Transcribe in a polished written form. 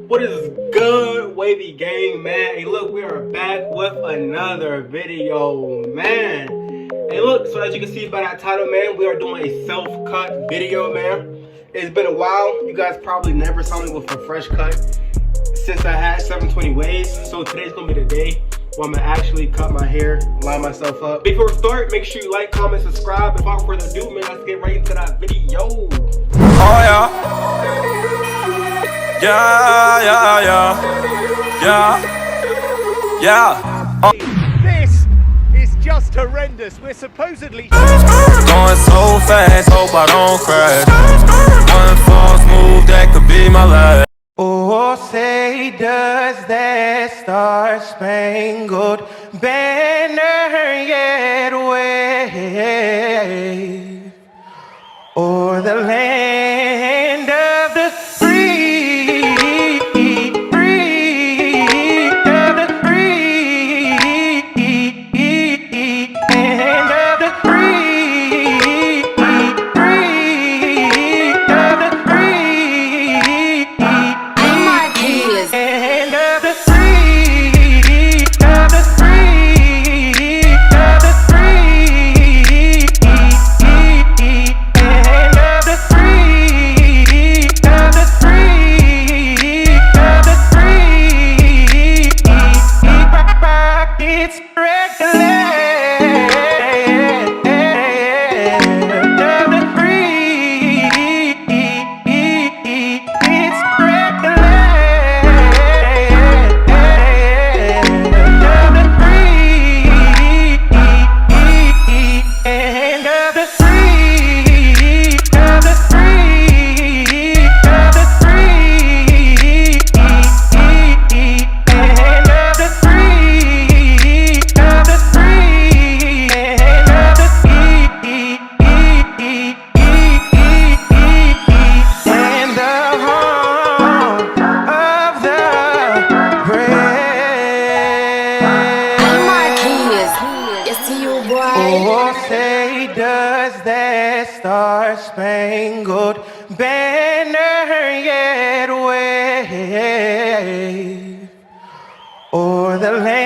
What is good, Wavy Gang, man? Hey, look, we are back with another video, man. Hey, look, so as you can see by that title, man, we are doing a self-cut video, man. It's been a while. You guys probably never saw me with a fresh cut since I had 720 waves. So today's gonna be the day where I'm gonna actually cut my hair, line myself up. Before we start, make sure you like, comment, subscribe. Without further ado, man, let's get right into that video. Oh yeah. Yeah. This is just horrendous. We're supposedly Going so fast, hope I don't crash. One false move, that could be my last. Oh, say does that star-spangled banner yet wave o'er the land of the free, of the free, land of the free, of the free, land of the free, of the free, of the free, land of the free, of the free, of the free, it's regular, of the free, it's regular, of the free, and of the free, of the free, of the free, and of the free, of the free, and of the and the home of the brave. Yes, to you, boy. Oh, say does that star-spangled banner yet wave o'er the land